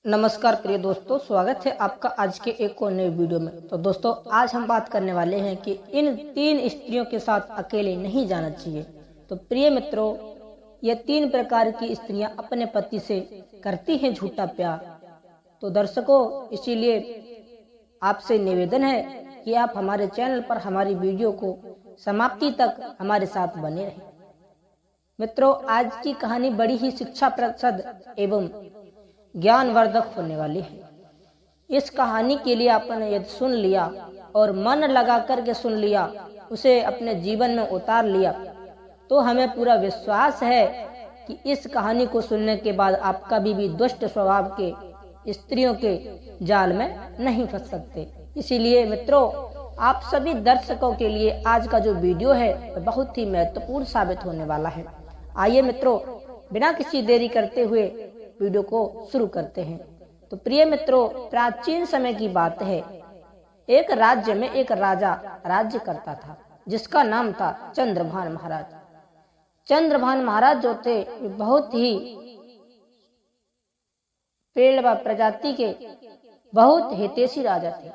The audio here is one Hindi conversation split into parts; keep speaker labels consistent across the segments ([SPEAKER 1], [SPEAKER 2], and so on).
[SPEAKER 1] नमस्कार प्रिय दोस्तों, स्वागत है आपका आज के एक और नए वीडियो में। तो दोस्तों, आज हम बात करने वाले हैं कि इन 3 स्त्रियों के साथ अकेले नहीं जाना चाहिए। तो प्रिय मित्रों, ये 3 प्रकार की स्त्रियां अपने पति से करती हैं झूठा प्यार। तो दर्शकों, इसीलिए आपसे निवेदन है कि आप हमारे चैनल पर हमारी वीडियो को समाप्ति तक हमारे साथ बने रहें। मित्रों, आज की कहानी बड़ी ही शिक्षाप्रद एवं ज्ञानवर्धक होने वाली है। इस कहानी के लिए आपने यदि सुन लिया और मन लगा करके सुन लिया, उसे अपने जीवन में उतार लिया, तो हमें पूरा विश्वास है कि इस कहानी को सुनने के बाद आप कभी भी दुष्ट स्वभाव के स्त्रियों के जाल में नहीं फंस सकते। इसीलिए मित्रों, आप सभी दर्शकों के लिए आज का जो वीडियो है वह बहुत ही महत्वपूर्ण साबित होने वाला है। आइए मित्रों, बिना किसी देरी करते हुए वीडियो को शुरू करते हैं। तो प्रिय मित्रों, प्राचीन समय की बात है। एक राज्य में एक राजा राज्य करता था, जिसका नाम था चंद्रभान महाराज। चंद्रभान महाराज जो थे, वे बहुत ही पेड़ व प्रजाति के बहुत हितैषी राजा थे।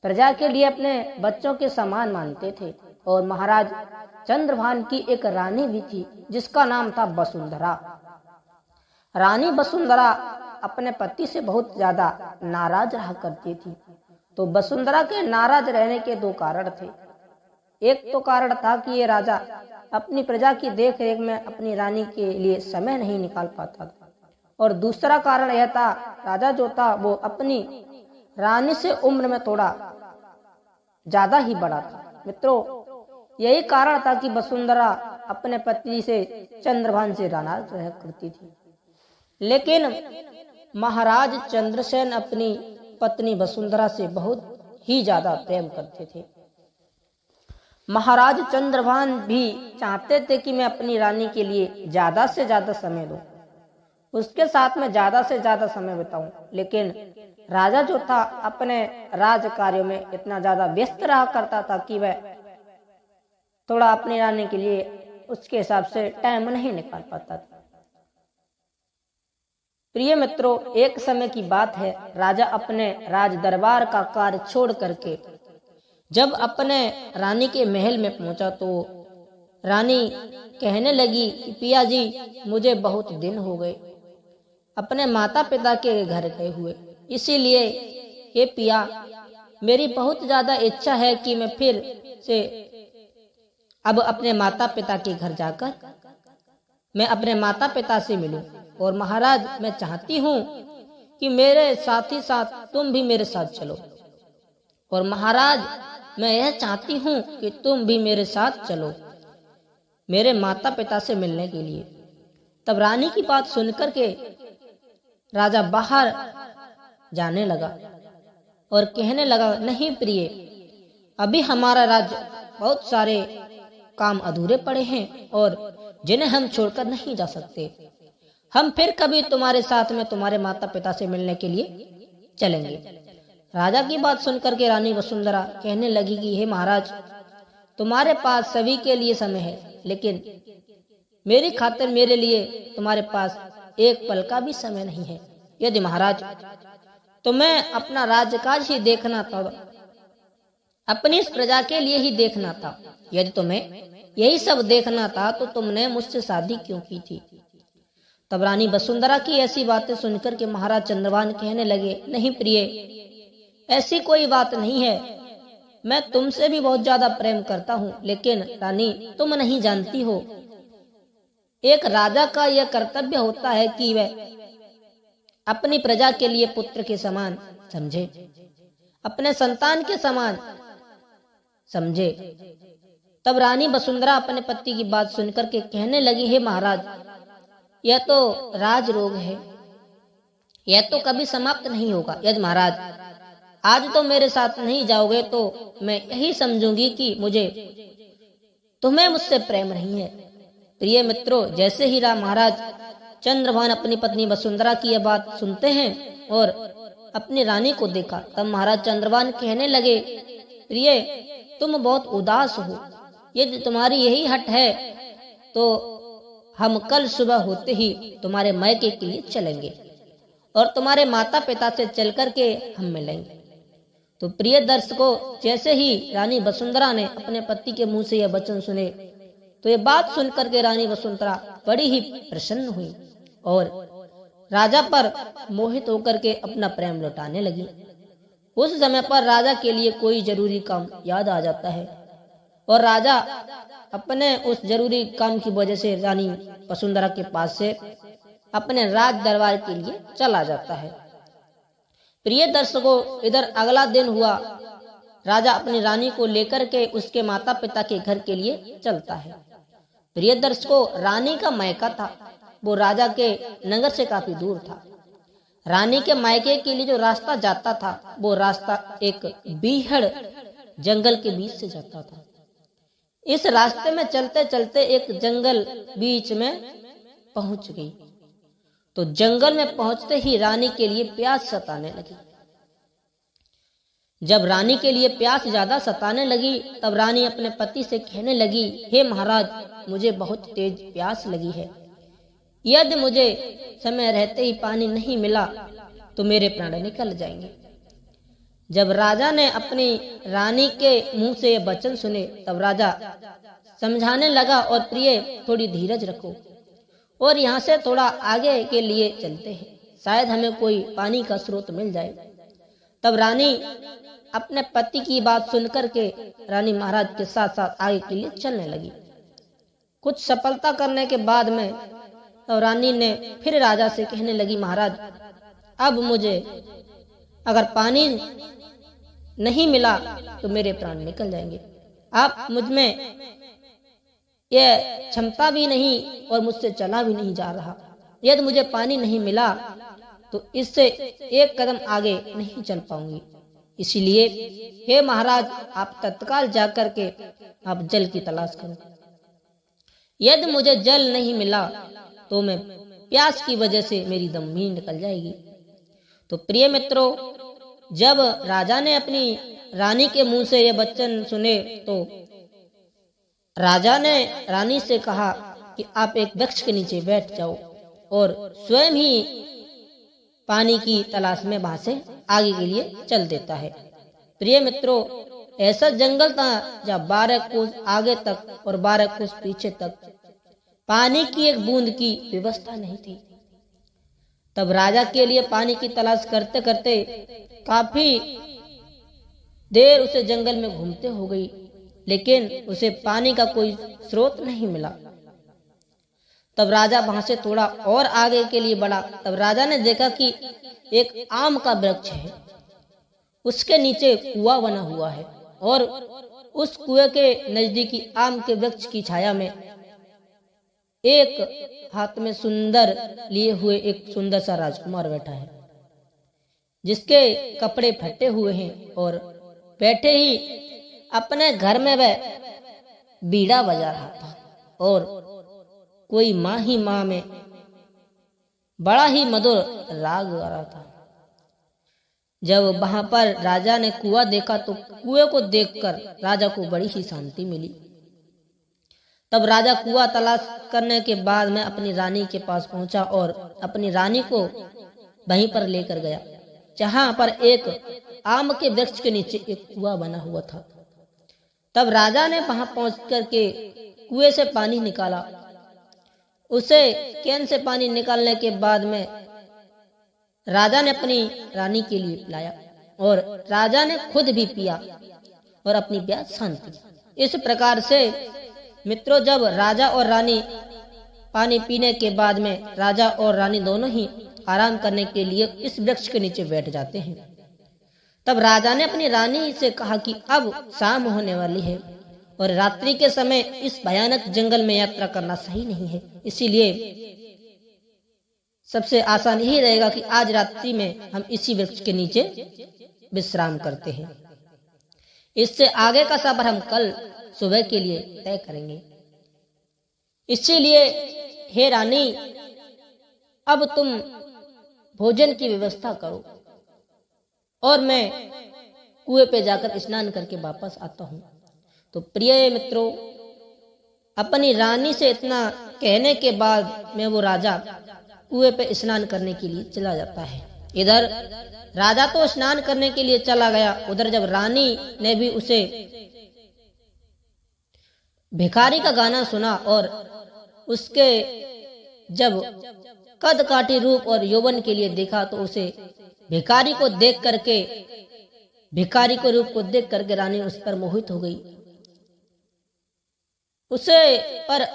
[SPEAKER 1] प्रजा के लिए अपने बच्चों के समान मानते थे। और महाराज चंद्रभान की एक रानी भी थी, जिसका नाम था वसुंधरा। रानी वसुंधरा अपने पति से बहुत ज्यादा नाराज रहा करती थी। तो वसुंधरा के नाराज रहने के 2 कारण थे। एक तो कारण था कि ये राजा अपनी प्रजा की देख रेख में अपनी रानी के लिए समय नहीं निकाल पाता था। और दूसरा कारण यह था, राजा जो था वो अपनी रानी से उम्र में थोड़ा ज्यादा ही बड़ा था। मित्रों, यही कारण था कि वसुंधरा अपने पति से चंद्रभान से नाराज रहा करती थी। लेकिन महाराज चंद्रसेन अपनी पत्नी वसुंधरा से बहुत ही ज्यादा प्रेम करते थे। महाराज चंद्रभान भी चाहते थे कि मैं अपनी रानी के लिए ज्यादा से ज्यादा समय दूं, उसके साथ में ज्यादा से ज्यादा समय बिताऊं। लेकिन राजा जो था अपने राज कार्यों में इतना ज्यादा व्यस्त रहा करता था कि वह थोड़ा अपनी रानी के लिए उसके हिसाब से टाइम नहीं निकाल पाता था। प्रिय मित्रों, एक समय की बात है। राजा अपने राज दरबार का कार्य छोड़ करके जब अपने रानी के महल में पहुंचा, तो रानी कहने लगी कि पिया जी, मुझे बहुत दिन हो गए अपने माता पिता के घर गए हुए, इसीलिए ये पिया, मेरी बहुत ज्यादा इच्छा है कि मैं फिर से अब अपने माता पिता के घर जाकर मैं अपने माता पिता से मिलूं। और महाराज, मैं चाहती हूँ कि मेरे साथ ही साथ तुम भी मेरे साथ चलो। और महाराज, मैं यह चाहती हूँ कि तुम भी मेरे साथ चलो मेरे माता पिता से मिलने के लिए। तब रानी की बात सुनकर के राजा बाहर जाने लगा और कहने लगा, नहीं प्रिय, अभी हमारा राज्य बहुत सारे काम अधूरे पड़े हैं और जिन्हें हम छोड़कर नहीं जा सकते। हम फिर कभी तुम्हारे साथ में तुम्हारे माता पिता से मिलने के लिए चलेंगे। राजा की बात सुनकर के रानी वसुंधरा कहने लगी कि हे महाराज, तुम्हारे पास सभी के लिए समय है, लेकिन मेरी खातिर मेरे लिए तुम्हारे पास एक पल का भी समय नहीं है। यदि महाराज तुम्हें अपना राजकाज ही देखना था, अपनी इस प्रजा के लिए ही देखना था, यदि तुम्हें यही सब देखना था, तो तुमने मुझसे शादी क्यों की थी? तब रानी वसुंधरा की ऐसी बातें सुनकर के महाराज चंद्रभान कहने लगे, नहीं प्रिय, ऐसी कोई बात नहीं है। मैं तुमसे भी बहुत ज्यादा प्रेम करता हूँ, लेकिन रानी, तुम नहीं जानती हो, एक राजा का यह कर्तव्य होता है कि वह अपनी प्रजा के लिए पुत्र के समान समझे, अपने संतान के समान समझे। तब रानी वसुंधरा अपने पति की बात सुनकर के कहने लगी, हे महाराज, यह तो राज रोग है, यह तो कभी समाप्त नहीं होगा। यदि महाराज आज तो मेरे साथ नहीं जाओगे, तो मैं यही समझूंगी कि तुम्हें मुझसे प्रेम नहीं है। प्रिय मित्रों, जैसे ही महाराज चंद्रभान अपनी पत्नी वसुंधरा की यह बात सुनते हैं और अपनी रानी को देखा, तब महाराज चंद्रभान कहने लगे, प्रिय, तुम बहुत उदास हो। यदि तुम्हारी यही हट है तो हम कल सुबह होते ही तुम्हारे मायके के लिए चलेंगे और तुम्हारे माता पिता से चल करके हम मिलेंगे। तो प्रिय दर्शकों, जैसे ही रानी वसुंधरा ने अपने पति के मुंह से यह वचन सुने तो ये बात सुनकर के रानी वसुंधरा बड़ी ही प्रसन्न हुई और राजा पर मोहित होकर के अपना प्रेम लौटाने लगी। उस समय पर राजा के लिए कोई जरूरी काम याद आ जाता है और राजा अपने उस जरूरी काम की वजह से रानी वसुंधरा के पास से अपने राज दरबार के लिए चला जाता है। प्रिय दर्शकों, इधर अगला दिन हुआ, राजा अपनी रानी को लेकर के उसके माता पिता के घर के लिए चलता है। प्रिय दर्शकों, रानी का मायका था वो राजा के नगर से काफी दूर था। रानी के मायके के लिए जो रास्ता जाता था वो रास्ता एक बीहड़ जंगल के बीच से जाता था। इस रास्ते में चलते चलते एक जंगल बीच में पहुंच गई तो जंगल में पहुंचते ही रानी के लिए प्यास सताने लगी। जब रानी के लिए प्यास ज्यादा सताने लगी तब रानी अपने पति से कहने लगी, हे महाराज, मुझे बहुत तेज प्यास लगी है। यदि मुझे समय रहते ही पानी नहीं मिला तो मेरे प्राण निकल जाएंगे। जब राजा ने अपनी रानी के मुंह से ये वचन सुने तब राजा समझाने लगा, और प्रिय, थोड़ी धीरज रखो और यहाँ से थोड़ा आगे के लिए चलते हैं, शायद हमें कोई पानी का स्रोत मिल जाए। तब रानी अपने पति की बात सुनकर के रानी महाराज के साथ साथ आगे के लिए चलने लगी। कुछ सफलता करने के बाद में तो रानी ने फिर राजा से कहने लगी, महाराज, अब मुझे अगर पानी नहीं मिला तो मेरे प्राण निकल जाएंगे। आप मुझ में यह क्षमता भी नहीं और मुझसे चला भी नहीं जा रहा। यदि मुझे पानी नहीं मिला तो इससे एक कदम आगे नहीं चल पाऊंगी। इसीलिए हे महाराज, आप तत्काल जाकर के आप जल की तलाश करो। यदि मुझे जल नहीं मिला तो मैं प्यास की वजह से मेरी दम भी निकल जाएगी। तो प्रिय मित्रों, जब राजा ने अपनी रानी के मुंह से यह वचन सुने तो राजा ने रानी से कहा कि आप एक वृक्ष के नीचे बैठ जाओ और स्वयं ही पानी की तलाश में वहां से आगे के लिए चल देता है। प्रिय मित्रों, ऐसा जंगल था जब 12 कोस आगे तक और 12 कोस पीछे तक पानी की एक बूंद की व्यवस्था नहीं थी। तब राजा के लिए पानी की तलाश करते करते काफी देर उसे जंगल में घूमते हो गई, लेकिन उसे पानी का कोई स्रोत नहीं मिला। तब राजा वहां से थोड़ा और आगे के लिए बढ़ा। तब राजा ने देखा कि एक आम का वृक्ष है, उसके नीचे कुआं बना हुआ है और उस कुएं के नजदीकी आम के वृक्ष की छाया में एक हाथ में सुंदर लिए हुए एक सुंदर सा राजकुमार बैठा है, जिसके कपड़े फटे हुए हैं और बैठे ही अपने घर में वह बीड़ा बजा रहा था और कोई माँ ही माँ में बड़ा ही मधुर राग गा रहा था। जब वहां पर राजा ने कुआं देखा तो कुएं को देखकर राजा को बड़ी ही शांति मिली। तब राजा कुआं तलाश करने के बाद में अपनी रानी के पास पहुंचा और अपनी रानी को वहीं पर लेकर गया, जहां पर एक आम के वृक्ष के नीचे एक कुआं बना हुआ था। तब राजा ने वहां पहुंच करके कुएं से पानी निकाला। उसे कैन से पानी निकालने के बाद में राजा ने अपनी रानी के लिए पिलाया और राजा ने खुद भी पिया और अपनी प्यास शांत की। इस प्रकार से मित्रों, जब राजा और रानी पानी पीने के बाद में राजा और रानी दोनों ही आराम करने के लिए इस वृक्ष के नीचे बैठ जाते हैं। तब राजा ने अपनी रानी से कहा कि अब शाम होने वाली है और रात्रि के समय इस भयानक जंगल में यात्रा करना सही नहीं है, इसीलिए सबसे आसान यही रहेगा कि आज रात्रि में हम इसी वृक्ष के नीचे विश्राम करते हैं। इससे आगे का सफर हम कल सुबह के लिए तय करेंगे। इसीलिए हे रानी, अब तुम भोजन की व्यवस्था करो और मैं कुएं पे जाकर स्नान करके वापस आता हूँ। तो प्रिय मित्रों, अपनी रानी से इतना कहने के बाद में वो राजा कुएं पे स्नान करने के लिए चला जाता है। इधर राजा तो स्नान करने के लिए चला गया, उधर जब रानी ने भी उसे भिखारी का गाना सुना और उसके जब कद काठी रूप और यौवन के लिए देखा तो उसे भिखारी को देख करके रानी उस पर मोहित हो गई, उसे पर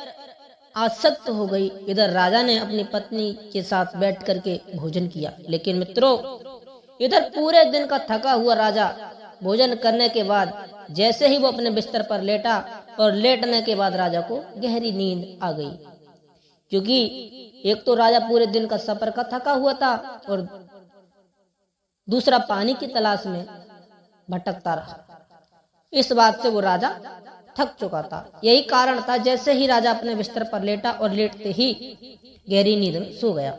[SPEAKER 1] आसक्त हो गई। इधर राजा ने अपनी पत्नी के साथ बैठ करके भोजन किया, लेकिन मित्रों इधर पूरे दिन का थका हुआ राजा भोजन करने के बाद जैसे ही वो अपने बिस्तर पर लेटा और लेटने के बाद राजा को गहरी नींद आ गई, क्योंकि एक तो राजा पूरे दिन का सफर का थका हुआ था और दूसरा पानी की तलाश में भटकता रहा। इस बात से वो राजा थक चुका था। यही कारण था जैसे ही राजा अपने बिस्तर पर लेटा और लेटते ही गहरी नींद में सो गया।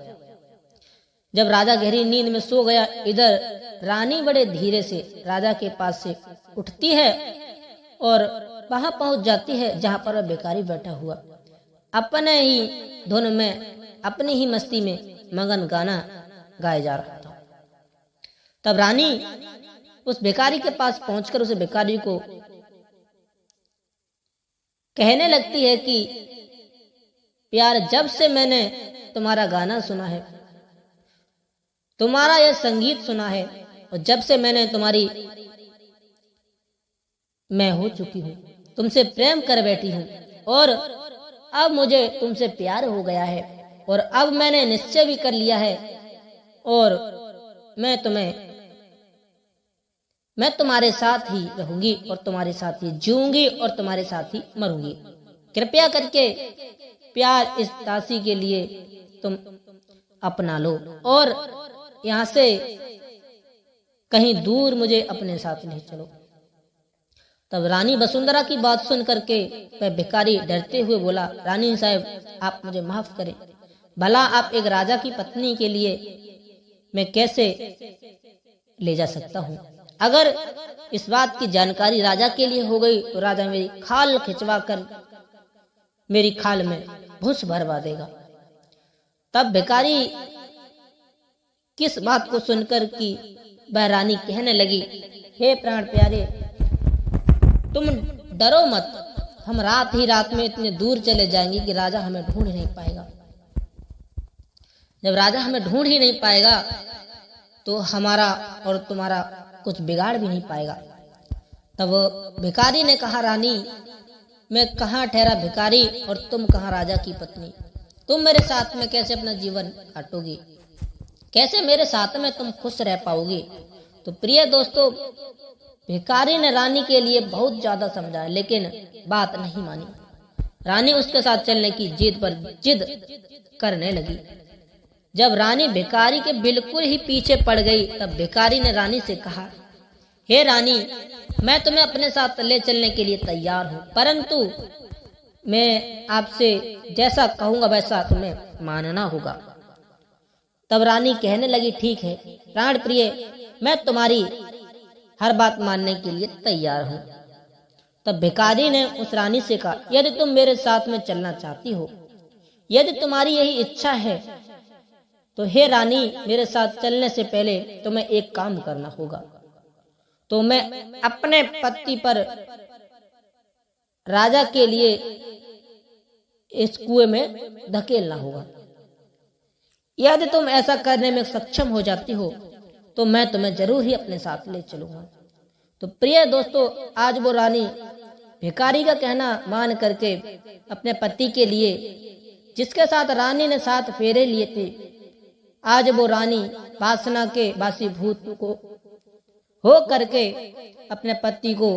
[SPEAKER 1] जब राजा गहरी नींद में सो गया, इधर रानी बड़े धीरे से राजा के पास से उठती है और वहां पहुंच जाती है जहां पर वह भिखारी बैठा हुआ अपने ही धुन में अपनी ही मस्ती में मगन गाना गाया जा रहा था। तब रानी उस भिखारी के पास पहुंचकर उस भिखारी को कहने लगती है कि प्यार, जब से मैंने तुम्हारा गाना सुना है, तुम्हारा यह संगीत सुना है, और जब से मैंने तुम्हारी मैं हो चुकी हूँ, तुमसे प्रेम कर बैठी हूँ और अब मुझे तुमसे प्यार हो गया है और अब मैंने निश्चय भी कर लिया है और मैं तुम्हारे साथ ही रहूंगी और तुम्हारे साथ ही जीऊंगी और तुम्हारे साथ ही मरूंगी। कृपया करके प्यार इस दासी के लिए तुम अपना लो और यहाँ से कहीं दूर मुझे अपने साथ ले चलो। तब रानी वसुंधरा की बात सुन करके वह भिखारी डरते हुए बोला, रानी साहब, आप मुझे माफ करें, भला आप एक राजा की पत्नी के लिए मैं कैसे ले जा सकता हूँ? अगर इस बात की जानकारी राजा के लिए हो गई तो राजा मेरी खाल खिंचवा कर मेरी खाल में भूस भरवा देगा। तब भिखारी किस बात को सुनकर कि वह रानी कहने लगी, हे प्राण प्यारे, तुम डरो मत, हम रात ही रात में इतने दूर चले जाएंगे कि राजा हमें ढूंढ नहीं पाएगा। जब राजा हमें ढूंढ ही नहीं पाएगा तो हमारा और तुम्हारा कुछ बिगाड़ भी नहीं पाएगा। तब भिखारी ने कहा, रानी, मैं कहाँ ठहरा भिखारी और तुम कहाँ राजा की पत्नी? तुम मेरे साथ में कैसे अपना जीवन काटोगी? कैसे मेरे साथ में तुम खुश रह पाओगी? तो प्रिय दोस्तों, भिखारी ने रानी के लिए बहुत ज्यादा समझाया, लेकिन बात नहीं मानी। रानी उसके साथ चलने की जिद करने लगी। जब रानी भिखारी के बिल्कुल ही पीछे पड़ गई, तब भिखारी ने रानी से कहा, हे रानी, मैं तुम्हें अपने साथ ले चलने के लिए तैयार हूँ, परंतु मैं आपसे जैसा कहूंगा वैसा तुम्हें मानना होगा। तब रानी कहने लगी, ठीक है प्राण प्रिय, मैं तुम्हारी हर बात मानने के लिए तैयार हूँ। तब भिखारी ने उस रानी से कहा, यदि तुम मेरे साथ में चलना चाहती हो, यदि तुम्हारी यही इच्छा है, तो हे रानी, मेरे साथ चलने से पहले तुम्हें एक काम करना होगा। तो मैं अपने पति पर राजा के लिए इस कुएं में धकेलना होगा। यदि तुम ऐसा करने में सक्षम हो जाती हो तो मैं तुम्हें जरूर ही अपने साथ ले चलूंगा। तो प्रिय दोस्तों, आज वो रानी भिखारी का कहना मान करके अपने पति के लिए, जिसके साथ रानी ने 7 फेरे लिए थे, आज वो रानी वासना के बासी भूत को हो करके अपने पति को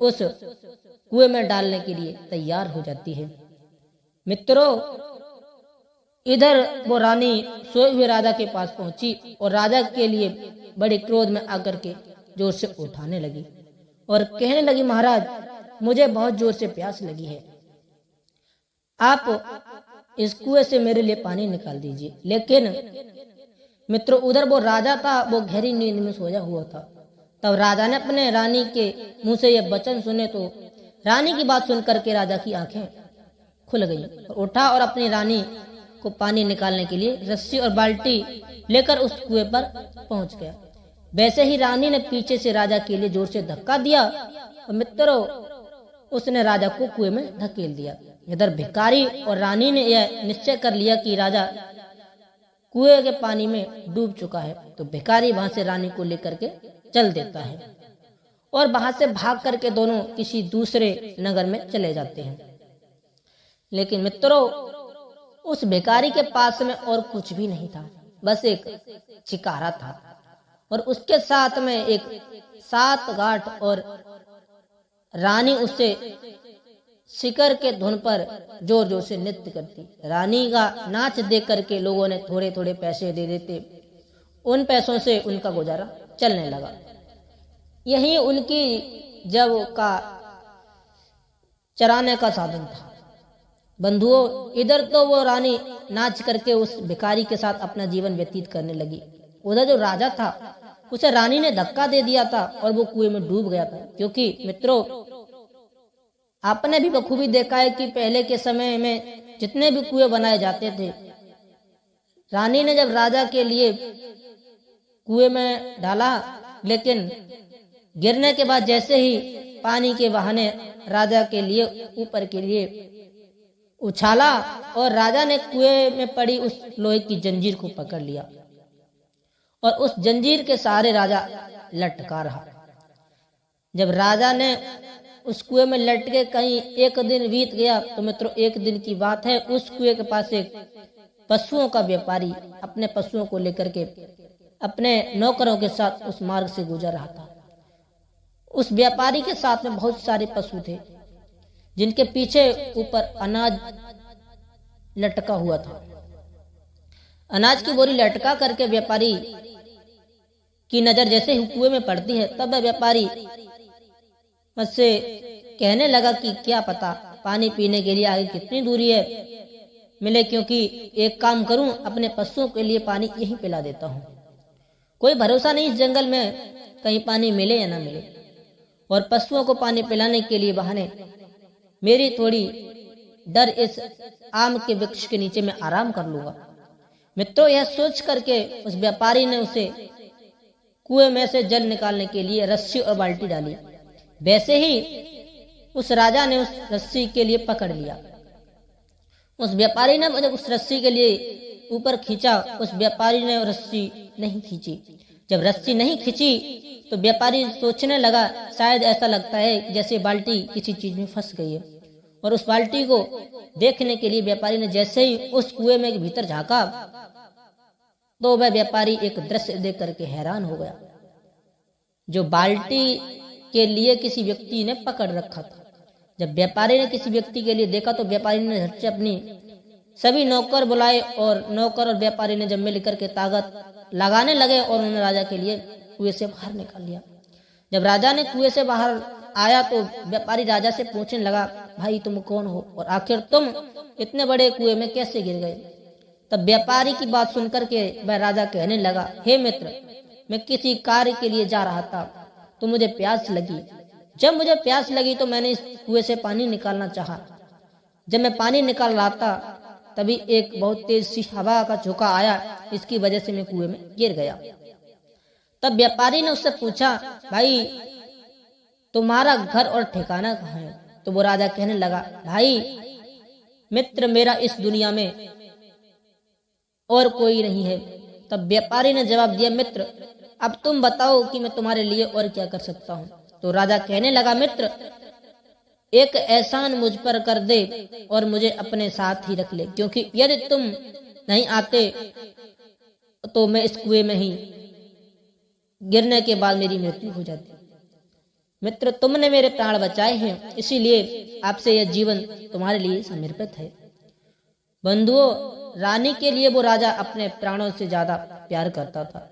[SPEAKER 1] उस कुएं में डालने के लिए तैयार हो जाती है। मित्रों, इधर वो रानी सोए हुए राजा के पास पहुंची और राजा के लिए बड़े क्रोध में आकर के जोर से उठाने लगी और कहने लगी, महाराज, मुझे बहुत जोर से प्यास लगी है, आप इस कुएं से मेरे लिए पानी निकाल दीजिए। लेकिन मित्रों, उधर वो राजा था, वो गहरी नींद में सोया हुआ था। तब राजा ने अपने रानी के मुंह से यह वचन सुने तो रानी की बात सुन करके राजा की आंखें खुल गई और उठा और अपनी रानी को पानी निकालने के लिए रस्सी और बाल्टी लेकर उस कुएं पर पहुंच गया। वैसे ही रानी ने पीछे से राजा के लिए जोर से धक्का दिया और मित्रों उसने राजा को कुएं में धकेल दिया। इधर भिखारी और रानी ने यह निश्चय कर लिया कि राजा कुएं के पानी में डूब चुका है, तो भिखारी वहां से रानी को लेकर के चल देता है और वहां से भाग करके दोनों किसी दूसरे नगर में चले जाते हैं। लेकिन मित्रों उस भिखारी के पास में और कुछ भी नहीं था, बस एक चिकारा था और उसके साथ में एक 7 गांठ, और रानी उससे शिकर के धुन पर जोर जोर से नृत्य करती। रानी का नाच देख करके लोगों ने थोड़े थोड़े पैसे दे देते, उन पैसों से उनका गुजारा चलने लगा। यही उनकी जब का चराने का साधन था। बंधुओं, इधर तो वो रानी नाच करके उस भिखारी के साथ अपना जीवन व्यतीत करने लगी, उधर जो राजा था उसे रानी ने धक्का दे दिया था और वो कुएं में डूब गया था। क्योंकि मित्रों आपने भी बखूबी देखा है कि पहले के समय में जितने भी कुएं बनाए जाते थे, रानी ने जब राजा के लिए कुएं में डाला, लेकिन गिरने के बाद जैसे ही पानी के बहाने राजा के लिए ऊपर के लिए उछाला और राजा ने कुएं में पड़ी उस लोहे की जंजीर को पकड़ लिया और उस जंजीर के सहारे राजा लटका रहा। जब राजा ने उस कुएं में लटके कहीं एक दिन बीत गया, तो मित्रों एक दिन की बात है, उस कुएं के पास एक पशुओं का व्यापारी अपने पशुओं को लेकर के अपने नौकरों के साथ उस मार्ग से गुजर रहा था। उस व्यापारी के साथ में बहुत सारे पशु थे जिनके पीछे ऊपर अनाज लटका हुआ था। अनाज की बोरी लटका करके व्यापारी की नजर जैसे ही कुएं में पड़ती है, तब वह व्यापारी मुझसे कहने लगा कि क्या पता पानी पीने के लिए आगे कितनी दूरी है मिले, क्योंकि एक काम करूं अपने पशुओं के लिए पानी यहीं पिला देता हूं। कोई भरोसा नहीं इस जंगल में कहीं पानी मिले या ना मिले, और पशुओं को पानी पिलाने के लिए बहाने मेरी थोड़ी डर इस आम के वृक्ष के नीचे में आराम कर लूंगा। मित्रों यह सोच करके उस व्यापारी ने उसे कुएं में से जल निकालने के लिए रस्सी और बाल्टी डाली। वैसे ही उस राजा ने उस रस्सी के लिए पकड़ लिया। उस व्यापारी ने जब उस रस्सी के लिए ऊपर खींचा, उस व्यापारी ने रस्सी नहीं खींची। जब रस्सी नहीं खींची तो व्यापारी सोचने लगा, शायद ऐसा लगता है जैसे बाल्टी किसी चीज में फंस गई है, और उस बाल्टी को देखने के लिए व्यापारी ने जैसे ही उस कुएं में भीतर झांका, तो वह व्यापारी एक दृश्य देख करके हैरान हो गया। जो बाल्टी के लिए किसी व्यक्ति ने पकड़ रखा था। जब व्यापारी ने किसी व्यक्ति के लिए देखा तो व्यापारी ने झट से अपनी सभी नौकर बुलाए, और नौकर और व्यापारी ने जब मिल करके ताकत लगाने लगे और उन्होंने राजा के लिए कुएं से बाहर निकाल लिया। जब राजा ने कुएं से बाहर आया तो व्यापारी राजा से पूछने लगा, भाई तुम कौन हो और आखिर तुम इतने बड़े कुएं में कैसे गिर गए? तब व्यापारी की बात सुनकर के वह राजा कहने लगा, हे मित्र, मैं किसी कार्य के लिए जा रहा था तो मुझे प्यास लगी। जब मुझे प्यास लगी तो मैंने इस कुएं से पानी निकालना चाहा। जब मैं पानी निकाल रहा था तभी एक बहुत तेज सी हवा का झोंका आया, इसकी वजह से मैं कुएं में गिर गया। तब व्यापारी ने उससे पूछा, भाई तुम्हारा घर और ठिकाना कहाँ है? तो वो राजा कहने लगा, भाई मित्र, मेरा इस दुनिया में और कोई नहीं है। तब व्यापारी ने जवाब दिया, मित्र अब तुम बताओ कि मैं तुम्हारे लिए और क्या कर सकता हूँ। तो राजा कहने लगा, मित्र एक एहसान मुझ पर कर दे और मुझे अपने साथ ही रख ले, क्योंकि यदि तुम नहीं आते तो मैं इस कुएं में ही गिरने के बाद मेरी मृत्यु हो जाती। मित्र तुमने मेरे प्राण बचाए हैं, इसीलिए आपसे यह जीवन तुम्हारे लिए समर्पित है। बंधुओं, रानी के लिए वो राजा अपने प्राणों से ज्यादा प्यार करता था।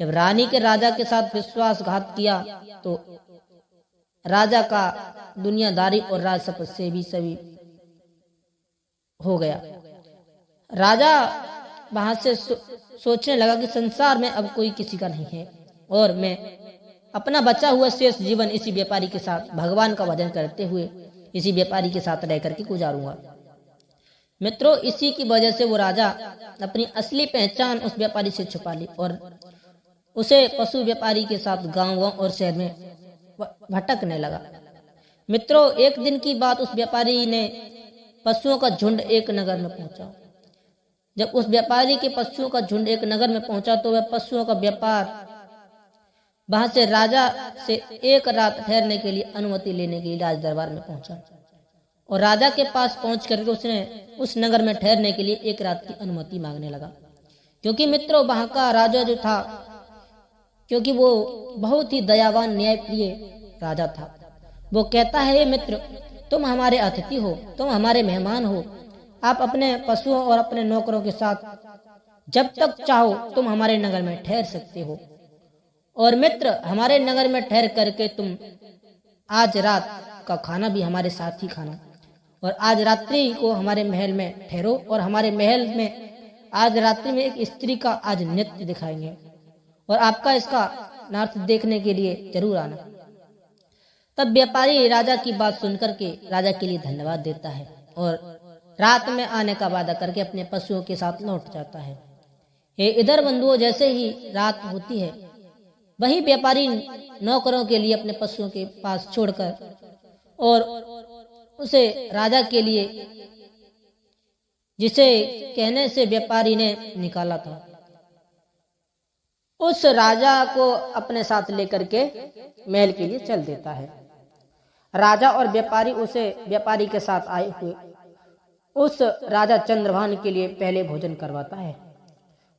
[SPEAKER 1] जब रानी के राजा के साथ विश्वासघात किया तो राजा का दुनियादारी और राजसपत से भी सभी हो गया। राजा वहां से सोचने लगा कि संसार में अब कोई किसी का नहीं है और मैं अपना बचा हुआ शेष जीवन इसी व्यापारी के साथ भगवान का भजन करते हुए इसी व्यापारी के साथ रह करके गुजारूंगा। मित्रों, इसी की वजह से वो राजा अपनी असली पहचान उस व्यापारी से छुपा ली और उसे पशु व्यापारी के साथ गांव और शहर में भटकने लगा। मित्रों, एक दिन की बात, उस व्यापारी ने पशुओं का झुंड एक नगर में पहुंचा। जब उस व्यापारी के पशुओं का झुंड एक नगर में पहुंचा तो वह पशुओं का व्यापार वहां से राजा से एक रात ठहरने के लिए अनुमति लेने के लिए राज दरबार में पहुंचा और राजा के पास पहुंच करके उसने उस नगर में ठहरने के लिए एक रात की अनुमति मांगने लगा। क्योंकि मित्रों, वहां का राजा जो था, क्योंकि वो बहुत ही दयावान न्यायप्रिय राजा था, वो कहता है, हे मित्र, तुम हमारे अतिथि हो, तुम हमारे मेहमान हो, आप अपने पशुओं और अपने नौकरों के साथ जब तक चाहो तुम हमारे नगर में ठहर सकते हो। और मित्र, हमारे नगर में ठहर करके तुम आज रात का खाना भी हमारे साथ ही खाना और आज रात्रि को हमारे महल में ठहरो और हमारे महल में आज रात्रि में एक स्त्री का आज नृत्य दिखाएंगे और आपका इसका नृत्य देखने के लिए जरूर आना। तब व्यापारी राजा की बात सुनकर के राजा के लिए धन्यवाद देता है और रात में आने का वादा करके अपने पशुओं के साथ लौट जाता है। ये इधर बंधुओं, जैसे ही रात होती है, वही व्यापारी नौकरों के लिए अपने पशुओं के पास छोड़कर और उसे राजा के लिए, जिसे कहने से व्यापारी ने निकाला था, उस राजा को अपने साथ लेकर के महल के लिए चल देता है। राजा और व्यापारी उसे व्यापारी के साथ आए हुए उस राजा चंद्रभान के लिए पहले भोजन करवाता है।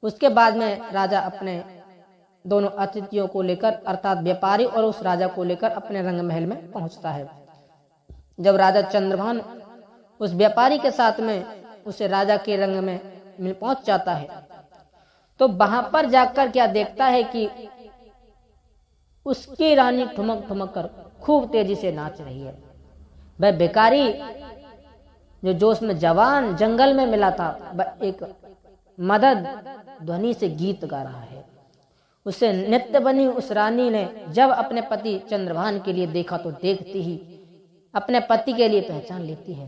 [SPEAKER 1] उसके बाद में राजा अपने दोनों अतिथियों को लेकर, अर्थात व्यापारी और उस राजा को लेकर अपने रंग महल में पहुंचता है। जब राजा चंद्रभान उस व्यापारी के साथ में उसे राजा के रंग में पहुंच जाता है तो वहां पर जाकर क्या देखता है कि उसकी रानी ठुमक ठुमक कर खूब तेजी से नाच रही है। वह भिखारी जो जोश में जवान जंगल में मिला था, वह एक मदद ध्वनि से गीत गा रहा है। उसे नित्य बनी उस रानी ने जब अपने पति चंद्रभान के लिए देखा तो देखती ही अपने पति के लिए पहचान लेती है।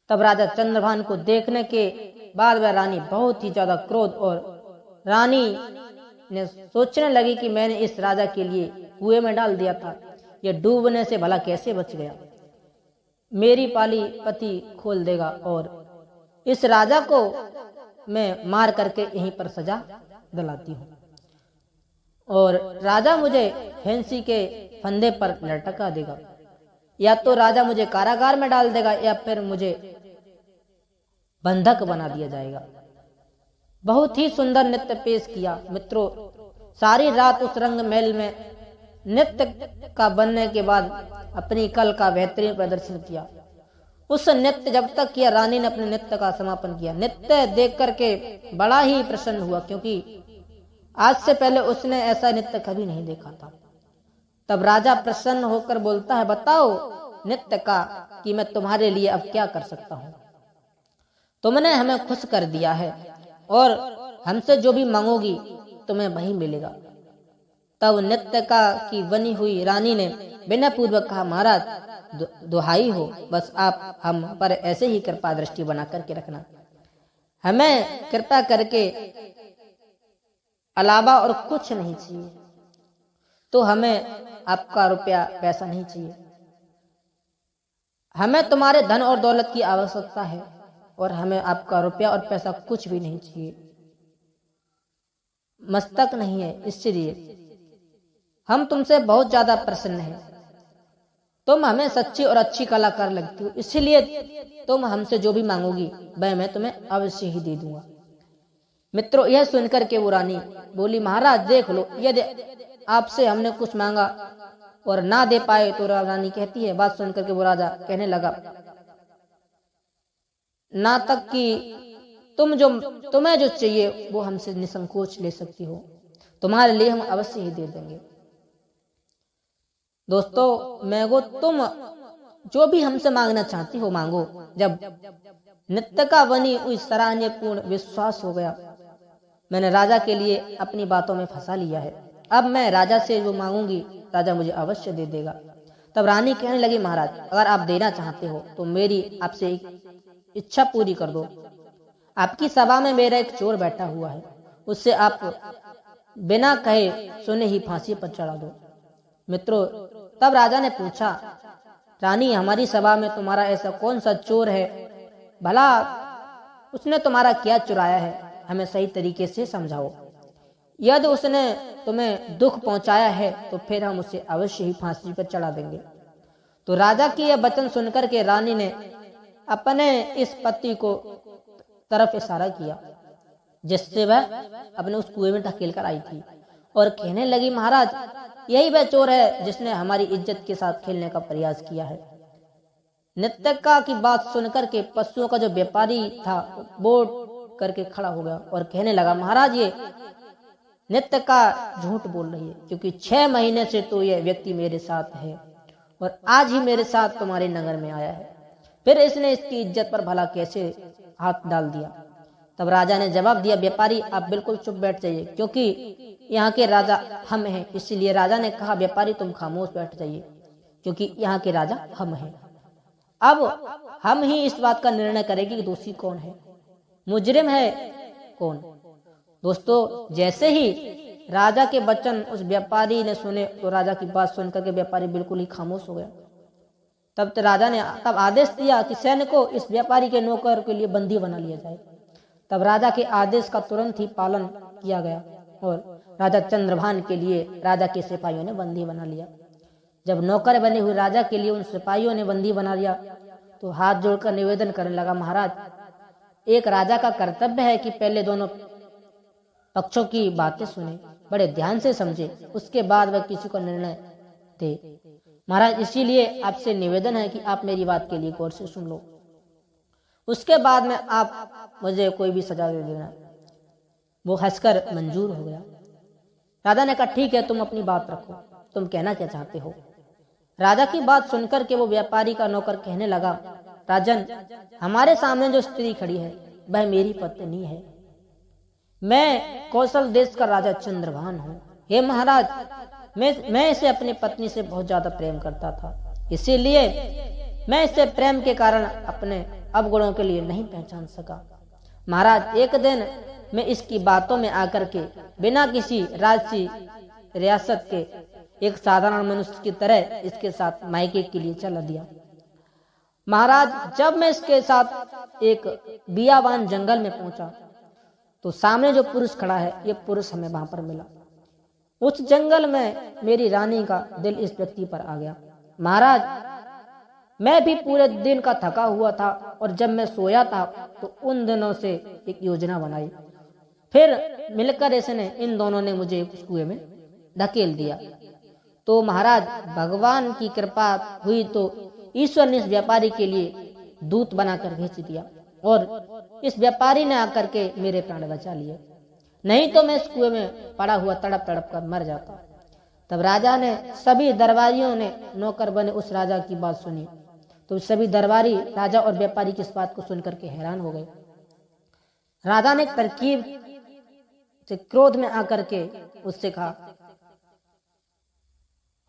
[SPEAKER 1] तब राजा चंद्रभान को देखने के बाद वह रानी बहुत ही ज्यादा क्रोध, और रानी ने सोचने लगी कि मैंने इस राजा के लिए कुएं में डाल दिया था, ये डूबने से भला कैसे बच गया। मेरी पाली पति खोल देगा और इस राजा को मैं मार करके यहीं पर सजा दिलाती हूँ और राजा मुझे फांसी के फंदे पर लटका देगा, या तो राजा मुझे कारागार में डाल देगा या फिर मुझे बंधक बना दिया जाएगा। बहुत ही सुंदर नृत्य पेश किया मित्रों। सारी रात उस रंग महल में नृत्य का बनने के बाद अपनी कल का बेहतरीन प्रदर्शन किया। उस नृत्य जब तक किया, रानी ने अपने नृत्य का समापन किया। नृत्य देख करके बड़ा ही प्रसन्न हुआ, क्योंकि आज से पहले उसने ऐसा नृत्य कभी नहीं देखा था। तब राजा प्रसन्न होकर बोलता है, बताओ नृत्य का कि मैं तुम्हारे लिए अब क्या कर सकता हूँ। तुमने हमें खुश कर दिया है और हमसे जो भी मांगोगी तुम्हें वही मिलेगा। तब नृत्य का की बनी हुई रानी ने बिना पूर्वक कहा, महाराज दुहाई हो, बस आप हम पर ऐसे ही कृपा दृष्टि बना करके रखना, हमें कृपा करके अलावा और कुछ नहीं चाहिए। तो हमें आपका रुपया पैसा नहीं चाहिए, हमें तुम्हारे धन और दौलत की आवश्यकता है और हमें आपका रुपया और पैसा कुछ भी नहीं चाहिए, मस्तक नहीं है। इसलिए हम तुमसे बहुत ज्यादा प्रसन्न हैं। तुम हमें सच्ची और अच्छी कलाकार लगती हो, इसलिए तुम हमसे जो भी मांगोगी वह मैं तुम्हें अवश्य ही दे दूंगा। मित्रों, यह सुनकर के वो रानी बोली, महाराज देख लो, यदि आपसे हमने कुछ मांगा और ना दे पाए तो रानी कहती है। बात सुनकर के वो राजा कहने लगा, ना तक कि तुम्हें जो चाहिए वो हमसे निसंकोच ले सकती हो, तुम्हारे लिए हम अवश्य ही दे देंगे। दोस्तों, मैं तुम जो भी हमसे मांगना चाहती हो मांगो। जब नृत्य का बनी हुई सराहनीय पूर्ण विश्वास हो गया, मैंने राजा के लिए अपनी बातों में फंसा लिया है, अब मैं राजा से जो मांगूंगी राजा मुझे अवश्य दे देगा। तब रानी कहने लगी, महाराज अगर आप देना चाहते हो तो मेरी आपसे इच्छा पूरी कर दो। आपकी सभा में मेरा एक चोर बैठा हुआ है, उससे आप बिना कहे सुने ही फांसी पर चढ़ा दो। मित्रों, तब राजा ने पूछा, रानी, हमारी सभा में तुम्हारा ऐसा कौन सा चोर है? भला उसने तुम्हारा क्या चुराया है? हमें सही तरीके से समझाओ। यदि उसने तुम्हें दुख पहुंचाया है तो फिर हम उसे अवश्य ही फांसी पर चढ़ा देंगे। तो राजा की यह वचन सुनकर के रानी ने अपने इस पति को तरफ इशारा किया जिससे वह अपने उस कुएं में ढकेल कर आई थी, और कहने लगी, महाराज, यही वह चोर है जिसने हमारी इज्जत के साथ खेलने का प्रयास किया है। नित्यका की बात सुनकर के पशुओं का जो व्यापारी था बोट करके खड़ा हो गया और कहने लगा, महाराज, ये नित्यका झूठ बोल रही है, क्योंकि 6 महीने से तो यह व्यक्ति मेरे साथ है और आज ही मेरे साथ तुम्हारे नगर में आया है, फिर इसने इसकी इज्जत पर भला कैसे हाथ डाल दिया? तब राजा ने जवाब दिया, व्यापारी, आप बिल्कुल चुप बैठ जाइए, क्योंकि यहाँ के राजा हम हैं। इसीलिए राजा ने कहा, व्यापारी, तुम खामोश बैठ जाइए, क्योंकि यहाँ के राजा हम हैं। अब हम ही इस बात का निर्णय करेंगे कि दोषी कौन है, मुजरिम है कौन। दोस्तों, जैसे ही राजा के वचन उस व्यापारी ने सुने तो राजा की बात सुनकर के व्यापारी बिल्कुल ही खामोश हो गया। तब तो राजा ने आदेश दिया कि सैन्य को इस व्यापारी के नौकर के लिए बंदी बना लिया जाए। तब राजा के आदेश का तुरंत ही पालन किया गया और राजा चंद्रभान के लिए राजा के सिपाहियों ने बंदी बना लिया। जब नौकर बने हुए राजा के लिए उन सिपाहियों ने बंदी बना लिया तो हाथ जोड़कर निवेदन करने लगा, महाराज, एक राजा का कर्तव्य है कि पहले दोनों पक्षों की बातें सुने, बड़े ध्यान से समझे, उसके बाद वह किसी को निर्णय दे। महाराज, इसीलिए आपसे निवेदन है कि आप मेरी बात के लिए गौर से सुन लो, उसके बाद में आप मुझे कोई भी सजा दे देना। वो हंसकर मंजूर हो गया। राजा ने कहा, ठीक है, तुम अपनी बात रखो, तुम कहना क्या चाहते हो? राजा की बात सुनकर के वो व्यापारी का नौकर कहने लगा, राजन, हमारे सामने जो स्त्री खड़ी है वह मेरी पत्नी है। मैं कौशल देश का राजा चंद्रभान हूँ। हे महाराज, मैं इसे अपनी पत्नी से बहुत ज्यादा प्रेम करता था, इसीलिए मैं इसे प्रेम के कारण अपने अवगुणों के लिए नहीं पहचान सका। महाराज, एक दिन मैं इसकी बातों में आकर के बिना किसी राजसी रियासत के एक साधारण मनुष्य की तरह इसके साथ मायके के लिए चला दिया। महाराज, जब मैं इसके साथ एक बियाबान जंगल में पहुंचा तो सामने जो पुरुष खड़ा है, ये पुरुष हमें वहां पर मिला। उस जंगल में मेरी रानी का दिल इस व्यक्ति पर आ गया। महाराज, मैं भी पूरे दिन का थका हुआ था और जब मैं सोया था तो उन दिनों से एक योजना बनाई, फिर मिलकर इसने इन दोनों ने मुझे उस कुएं में धकेल दिया। तो महाराज, भगवान की कृपा हुई तो ईश्वर ने इस व्यापारी के लिए दूत बनाकर भेज दिया और इस व्यापारी ने आकर के मेरे प्राण बचा लिए, नहीं तो मैं इस कुएं में पड़ा हुआ तड़प तड़प कर मर जाता। तब राजा ने सभी दरबारियों ने नौकर बने उस राजा की बात सुनी तो सभी दरबारी राजा और व्यापारी की इस बात को सुनकर के हैरान हो गए। राजा ने तरकीब से क्रोध में आकर के उससे कहा,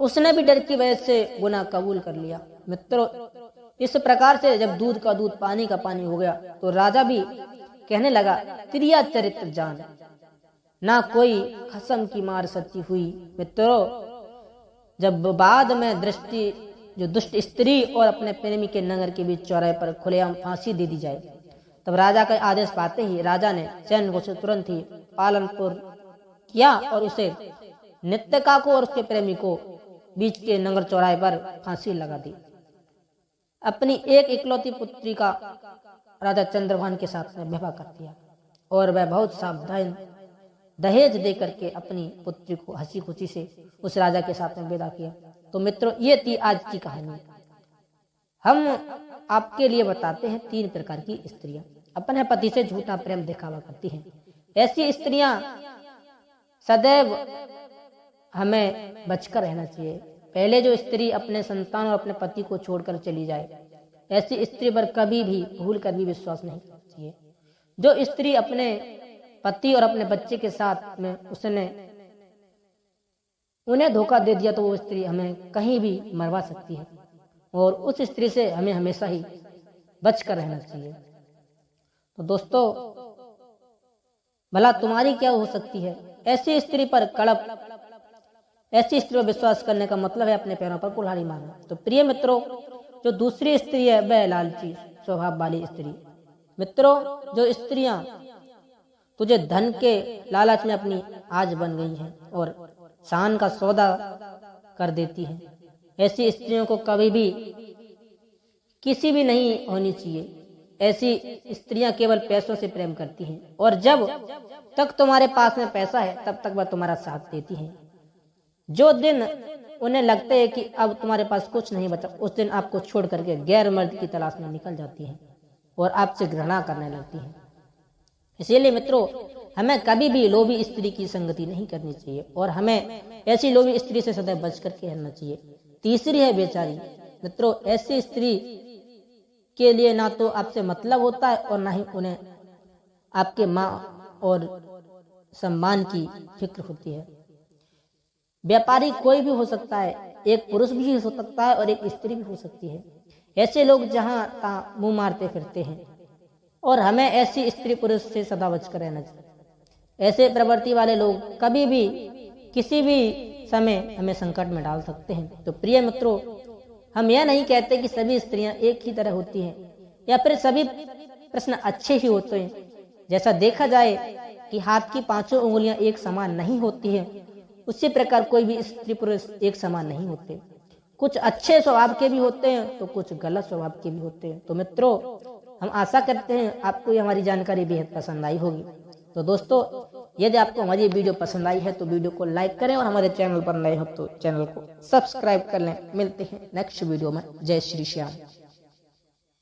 [SPEAKER 1] उसने भी डर की वजह से गुनाह कबूल कर लिया। मित्रों, इस प्रकार से जब दूध का दूध पानी का पानी हो गया तो राजा भी कहने लगा, त्रिया चरित्र जान, ना कोई खसम की मार सच्ची हुई। मित्रों, जब बाद में जो दुष्ट स्त्री और अपने प्रेमी के नगर के बीच चौराहे पर खुलेआम फांसी दे दी जाए, तब राजा का आदेश पाते ही राजा ने सैन्य को तुरंत ही पालनपुर किया और उसे नित्यका को और उसके प्रेमी को बीच के नगर चौराहे पर फांसी लगा दी। अपनी एक इकलौती पुत्री का राजा चंद्रभान के साथ में विवाह कर दिया और वह बहुत सावधान दहेज दे करके अपनी पुत्री को हंसी खुशी से उस राजा के साथ में विदा किया। तो मित्रों, ये थी आज की कहानी। हम आपके लिए बताते हैं 3 प्रकार की स्त्रियां अपने पति से झूठा प्रेम दिखावा करती हैं। ऐसी स्त्रियां सदैव हमें बचकर रहना चाहिए। पहले जो स्त्री अपने संतान और अपने पति को छोड़कर चली जाए, ऐसी स्त्री पर कभी भी भूल कर भी विश्वास नहीं करना चाहिए। जो स्त्री अपने पति और अपने बच्चे के साथ में उसने उन्हें धोखा दे दिया तो वो स्त्री हमें कहीं भी मरवा सकती है और उस स्त्री से हमें हमेशा ही बचकर रहना चाहिए। तो दोस्तों, भला तुम्हारी क्या हो सकती है? ऐसी स्त्री पर कड़प, ऐसी स्त्री पर विश्वास करने का मतलब है अपने पैरों पर कुल्हाड़ी मारना। तो प्रिय मित्रों, जो दूसरी स्त्री है वह लालची स्वभाव वाली स्त्री। मित्रों, जो स्त्रियां तुझे धन के लालच में अपनी आज बन गई हैं और शान का सौदा कर देती हैं, ऐसी स्त्रियों को कभी भी किसी भी नहीं होनी चाहिए। ऐसी स्त्रियां केवल पैसों से प्रेम करती हैं और जब तक तुम्हारे पास में पैसा है तब तक वह तुम्हारा साथ देती हैं। जो दिन उन्हें लगता है कि अब तुम्हारे पास कुछ नहीं बचा, उस दिन आपको छोड़ करके गैर मर्द की तलाश में निकल जाती हैं और आपसे घृणा करने लगती हैं। इसीलिए मित्रों, हमें कभी भी लोभी स्त्री की संगति नहीं करनी चाहिए और हमें ऐसी लोभी स्त्री से सदैव बच करके रहना चाहिए। तीसरी है बेचारी। मित्रों, ऐसी स्त्री के लिए ना तो आपसे मतलब होता है और ना ही उन्हें आपके माँ और सम्मान की फिक्र होती है। व्यापारी कोई भी हो सकता है, एक पुरुष भी हो सकता है और एक स्त्री भी हो सकती है। ऐसे लोग जहां तहां मुंह मारते फिरते हैं और हमें ऐसी स्त्री पुरुष से सदा बचकर रहना चाहिए। ऐसे प्रवृत्ति वाले लोग कभी भी किसी भी समय हमें संकट में डाल सकते हैं। तो प्रिय मित्रों, हम यह नहीं कहते कि सभी स्त्रियां एक ही तरह होती हैं या फिर सभी प्रश्न अच्छे ही होते हैं। जैसा देखा जाए कि हाथ की पांचों उंगलियां एक समान नहीं होती हैं, उसी प्रकार कोई भी स्त्री पुरुष एक समान नहीं होते। कुछ अच्छे स्वभाव के भी होते हैं तो कुछ गलत स्वभाव के भी होते हैं। तो मित्रों, हम आशा करते हैं आपको ये हमारी जानकारी बेहद पसंद आई होगी। तो दोस्तों, यदि आपको हमारी वीडियो पसंद आई है तो वीडियो को लाइक करें और हमारे चैनल पर नए हो तो चैनल को सब्सक्राइब कर लें। मिलते हैं नेक्स्ट वीडियो में। जय श्री श्याम।